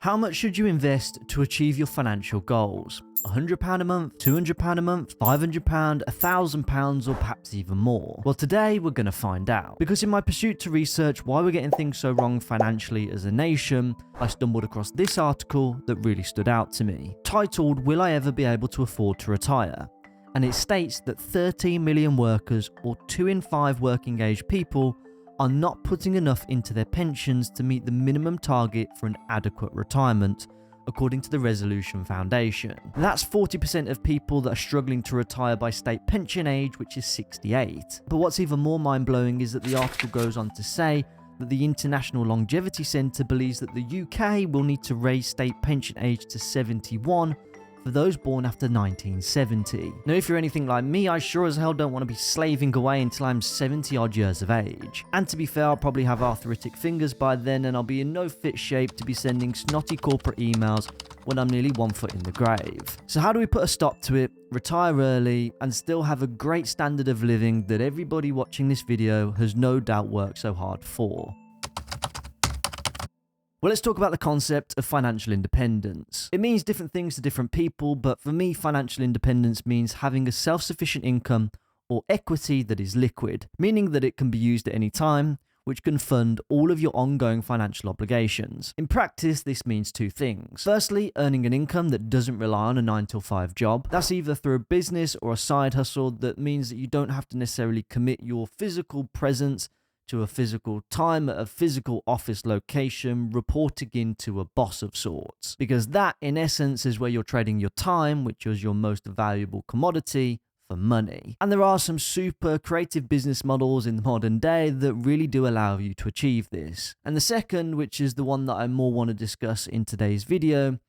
How much should you invest to achieve your financial goals? £100 a month, £200 a month, £500, £1,000, or perhaps even more? Well, today we're going to find out. Because in my pursuit to research why we're getting things so wrong financially as a nation, I stumbled across this article that really stood out to me, titled, "Will I Ever Be Able to Afford to Retire?" And it states that 13 million workers, or 2 in 5 working age people, are not putting enough into their pensions to meet the minimum target for an adequate retirement, according to the Resolution Foundation. That's 40% of people that are struggling to retire by state pension age, which is 68. But what's even more mind-blowing is that the article goes on to say that the International Longevity Centre believes that the UK will need to raise state pension age to 71 for those born after 1970. Now, if you're anything like me, I sure as hell don't want to be slaving away until I'm 70 odd years of age. And to be fair, I'll probably have arthritic fingers by then, and I'll be in no fit shape to be sending snotty corporate emails when I'm nearly 1 foot in the grave. So how do we put a stop to it, retire early, and still have a great standard of living that everybody watching this video has no doubt worked so hard for? Well, let's talk about the concept of financial independence. It means different things to different people, but for me, financial independence means having a self-sufficient income or equity that is liquid, meaning that it can be used at any time, which can fund all of your ongoing financial obligations. In practice, this means two things. Firstly, earning an income that doesn't rely on a 9-to-5 job. That's either through a business or a side hustle that means that you don't have to necessarily commit your physical presence to a physical time at a physical office location, reporting into a boss of sorts. Because that, in essence, is where you're trading your time, which is your most valuable commodity, for money. And there are some super creative business models in the modern day that really do allow you to achieve this. And the second, which is the one that I more want to discuss in today's video,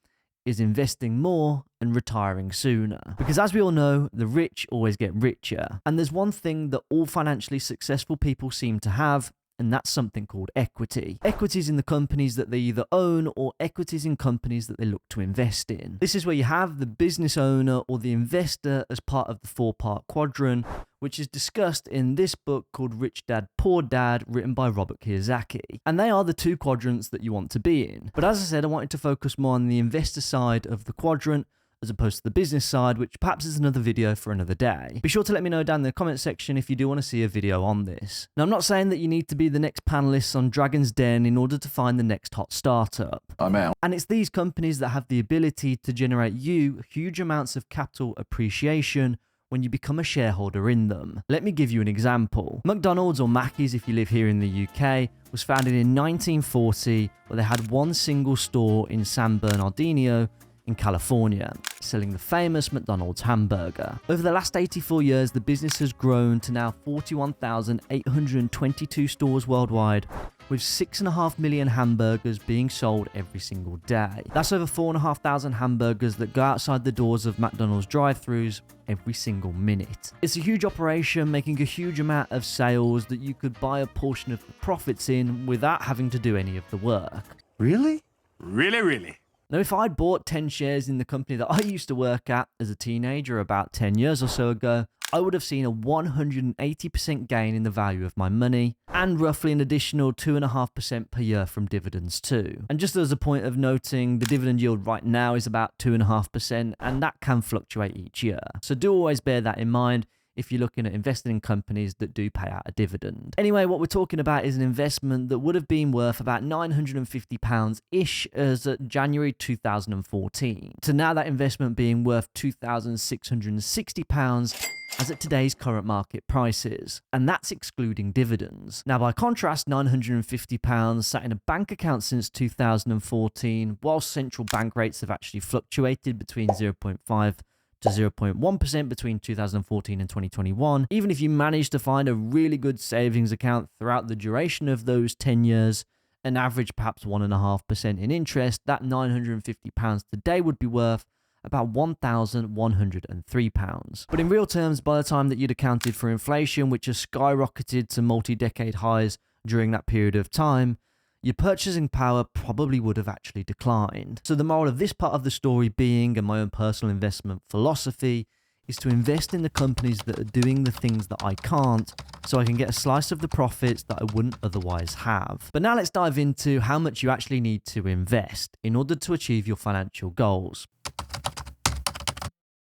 is investing more and retiring sooner. Because as we all know, the rich always get richer. And there's one thing that all financially successful people seem to have, and that's something called equity. Equities in the companies that they either own or equities in companies that they look to invest in. This is where you have the business owner or the investor as part of the 4-part quadrant, which is discussed in this book called Rich Dad, Poor Dad, written by Robert Kiyosaki. And they are the two quadrants that you want to be in. But as I said, I wanted to focus more on the investor side of the quadrant as opposed to the business side, which perhaps is another video for another day. Be sure to let me know down in the comment section if you do want to see a video on this. Now, I'm not saying that you need to be the next panelists on Dragon's Den in order to find the next hot startup. I'm out. And it's these companies that have the ability to generate you huge amounts of capital appreciation when you become a shareholder in them. Let me give you an example. McDonald's, or Mackey's if you live here in the UK, was founded in 1940, where they had one single store in San Bernardino in California, selling the famous McDonald's hamburger. Over the last 84 years, the business has grown to now 41,822 stores worldwide, with 6.5 million hamburgers being sold every single day. That's over 4,500 hamburgers that go outside the doors of McDonald's drive-thrus every single minute. It's a huge operation, making a huge amount of sales that you could buy a portion of the profits in without having to do any of the work. Really? Really? Now, if I'd bought 10 shares in the company that I used to work at as a teenager about 10 years or so ago, I would have seen a 180% gain in the value of my money, and roughly an additional 2.5% per year from dividends too. And just as a point of noting, the dividend yield right now is about 2.5%, and that can fluctuate each year. So do always bear that in mind if you're looking at investing in companies that do pay out a dividend. Anyway, what we're talking about is an investment that would have been worth about £950-ish as of January 2014, to now that investment being worth £2,660 as at today's current market prices, and that's excluding dividends. Now, by contrast, £950 sat in a bank account since 2014, whilst central bank rates have actually fluctuated between 0.5 to 0.1% between 2014 and 2021. Even if you manage to find a really good savings account throughout the duration of those 10 years, an average perhaps 1.5% in interest, that £950 today would be worth about £1,103. But in real terms, by the time that you'd accounted for inflation, which has skyrocketed to multi-decade highs during that period of time, your purchasing power probably would have actually declined. So the moral of this part of the story being, and my own personal investment philosophy, is to invest in the companies that are doing the things that I can't, so I can get a slice of the profits that I wouldn't otherwise have. But now let's dive into how much you actually need to invest in order to achieve your financial goals.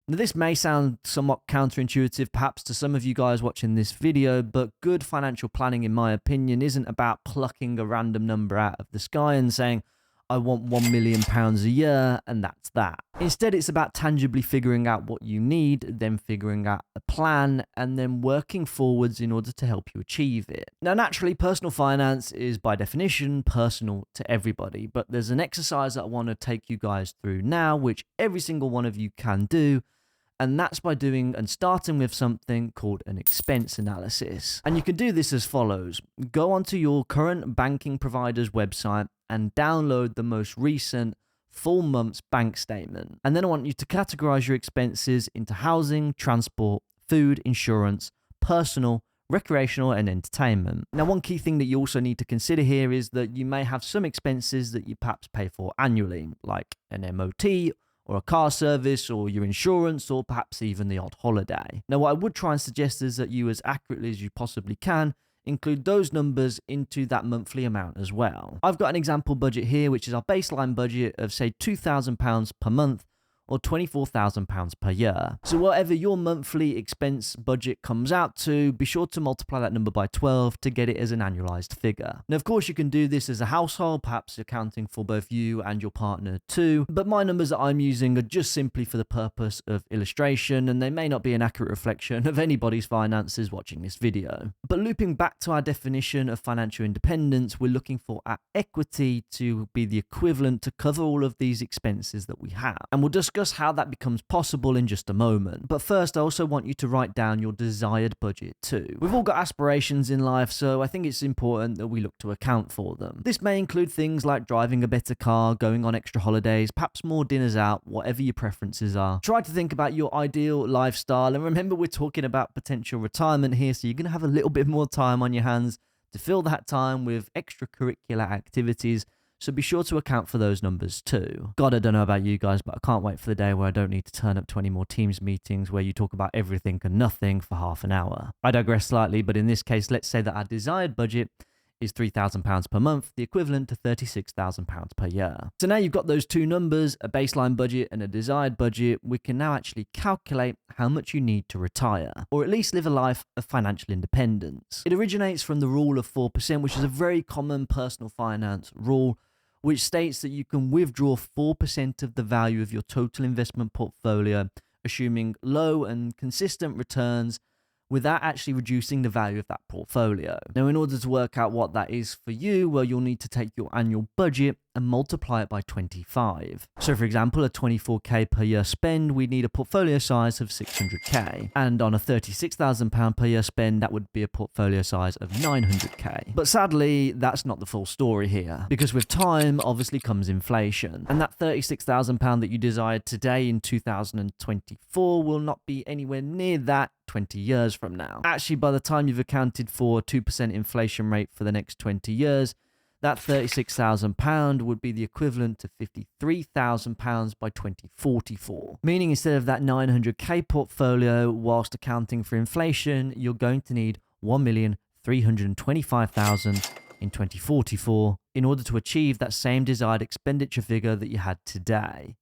Now, this may sound somewhat counterintuitive perhaps to some of you guys watching this video, but good financial planning, in my opinion, isn't about plucking a random number out of the sky and saying, I want £1 million a year, and that's that. Instead, it's about tangibly figuring out what you need, then figuring out a plan, and then working forwards in order to help you achieve it. Now, naturally, personal finance is by definition personal to everybody, but there's an exercise that I want to take you guys through now, which every single one of you can do. And that's by doing and starting with something called an expense analysis. And you can do this as follows. Go onto your current banking provider's website and download the most recent full month's bank statement. And then I want you to categorize your expenses into housing, transport, food, insurance, personal, recreational, and entertainment. Now, one key thing that you also need to consider here is that you may have some expenses that you perhaps pay for annually, like an MOT, or a car service, or your insurance, or perhaps even the odd holiday. Now, what I would try and suggest is that you, as accurately as you possibly can, include those numbers into that monthly amount as well. I've got an example budget here, which is our baseline budget of, say, £2,000 per month, or £24,000 per year. So whatever your monthly expense budget comes out to, be sure to multiply that number by 12 to get it as an annualized figure. Now, of course, you can do this as a household, perhaps accounting for both you and your partner too, but my numbers that I'm using are just simply for the purpose of illustration, and they may not be an accurate reflection of anybody's finances watching this video. But looping back to our definition of financial independence, we're looking for our equity to be the equivalent to cover all of these expenses that we have. And we'll discuss how that becomes possible in just a moment. But first, I also want you to write down your desired budget too. We've all got aspirations in life, so I think it's important that we look to account for them. This may include things like driving a better car, going on extra holidays, perhaps more dinners out, whatever your preferences are. Try to think about your ideal lifestyle, and remember, we're talking about potential retirement here, so you're going to have a little bit more time on your hands to fill that time with extracurricular activities. So be sure to account for those numbers too. God, I don't know about you guys, but I can't wait for the day where I don't need to turn up to any more Teams meetings where you talk about everything and nothing for half an hour. I digress slightly, but in this case, let's say that our desired budget is £3,000 per month, the equivalent to £36,000 per year. So now you've got those two numbers, a baseline budget and a desired budget, we can now actually calculate how much you need to retire, or at least live a life of financial independence. It originates from the rule of 4%, which is a very common personal finance rule, which states that you can withdraw 4% of the value of your total investment portfolio, assuming low and consistent returns without actually reducing the value of that portfolio. Now, in order to work out what that is for you, well, you'll need to take your annual budget and multiply it by 25. So for example, a 24k per year spend, we'd need a portfolio size of 600k. And on a £36,000 per year spend, that would be a portfolio size of 900k. But sadly, that's not the full story here, because with time obviously comes inflation. And that £36,000 that you desired today in 2024 will not be anywhere near that 20 years from now. Actually, by the time you've accounted for a 2% inflation rate for the next 20 years, that £36,000 would be the equivalent to £53,000 by 2044. Meaning instead of that 900k portfolio, whilst accounting for inflation, you're going to need 1,325,000 in 2044 in order to achieve that same desired expenditure figure that you had today.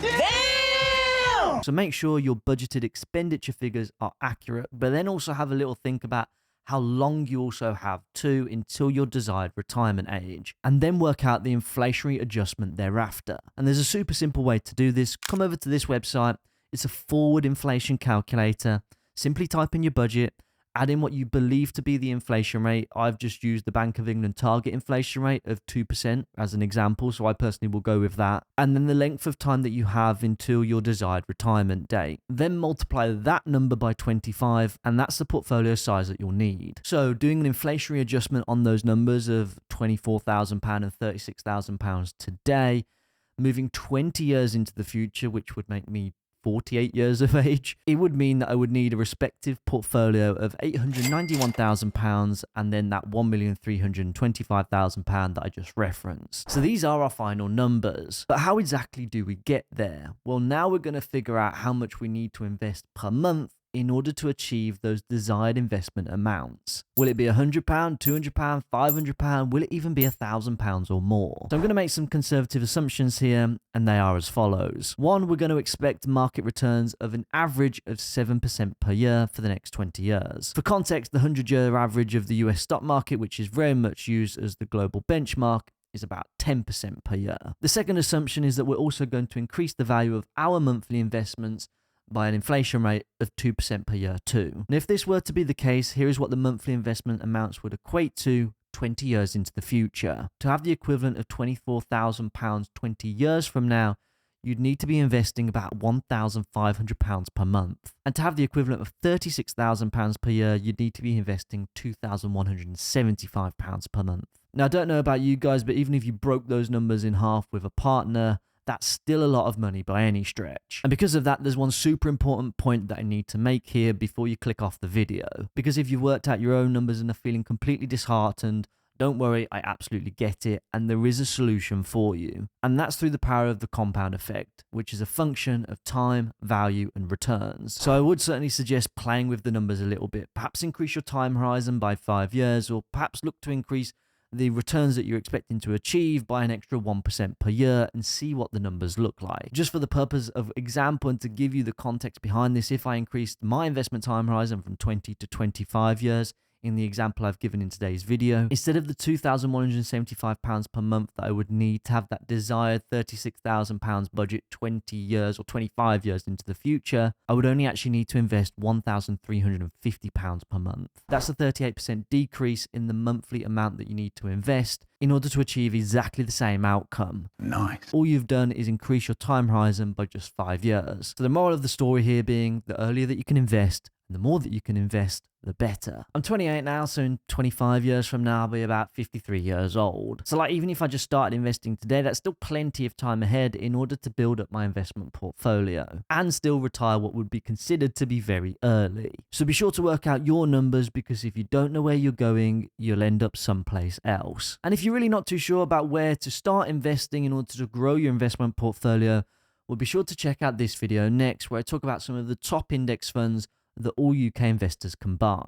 Damn! So make sure your budgeted expenditure figures are accurate, but then also have a little think about how long you also have to until your desired retirement age, and then work out the inflationary adjustment thereafter. And there's a super simple way to do this. Come over to this website. It's a forward inflation calculator. Simply type in your budget, add in what you believe to be the inflation rate. I've just used the Bank of England target inflation rate of 2% as an example, so I personally will go with that. And then the length of time that you have until your desired retirement date. Then multiply that number by 25, and that's the portfolio size that you'll need. So doing an inflationary adjustment on those numbers of £24,000 and £36,000 today, moving 20 years into the future, which would make me 48 years of age, it would mean that I would need a respective portfolio of £891,000 and then that £1,325,000 that I just referenced. So these are our final numbers. But how exactly do we get there? Well, now we're going to figure out how much we need to invest per month in order to achieve those desired investment amounts. Will it be £100, £200, £500? Will it even be £1,000 or more? So I'm going to make some conservative assumptions here, and they are as follows. One, we're going to expect market returns of an average of 7% per year for the next 20 years. For context, the 100-year average of the US stock market, which is very much used as the global benchmark, is about 10% per year. The second assumption is that we're also going to increase the value of our monthly investments by an inflation rate of 2% per year too. And if this were to be the case, here is what the monthly investment amounts would equate to 20 years into the future. To have the equivalent of £24,000 20 years from now, you'd need to be investing about £1,500 per month. And to have the equivalent of £36,000 per year, you'd need to be investing £2,175 per month. Now, I don't know about you guys, but even if you broke those numbers in half with a partner, that's still a lot of money by any stretch. And because of that, there's one super important point that I need to make here before you click off the video. Because if you've worked out your own numbers and are feeling completely disheartened, don't worry, I absolutely get it, and there is a solution for you. And that's through the power of the compound effect, which is a function of time, value, and returns. So I would certainly suggest playing with the numbers a little bit. Perhaps increase your time horizon by 5 years, or perhaps look to increase the returns that you're expecting to achieve by an extra 1% per year and see what the numbers look like. Just for the purpose of example and to give you the context behind this, if I increased my investment time horizon from 20 to 25 years, in the example I've given in today's video, instead of the £2,175 per month that I would need to have that desired £36,000 budget 20 years or 25 years into the future, I would only actually need to invest £1,350 per month. That's a 38% decrease in the monthly amount that you need to invest in order to achieve exactly the same outcome. Nice. All you've done is increase your time horizon by just 5 years. So the moral of the story here being the earlier that you can invest, and the more that you can invest, the better. I'm 28 now, so in 25 years from now, I'll be about 53 years old. So like, even if I just started investing today, that's still plenty of time ahead in order to build up my investment portfolio and still retire what would be considered to be very early. So be sure to work out your numbers, because if you don't know where you're going, you'll end up someplace else. And if you're really not too sure about where to start investing in order to grow your investment portfolio, well, be sure to check out this video next, where I talk about some of the top index funds that all UK investors can buy.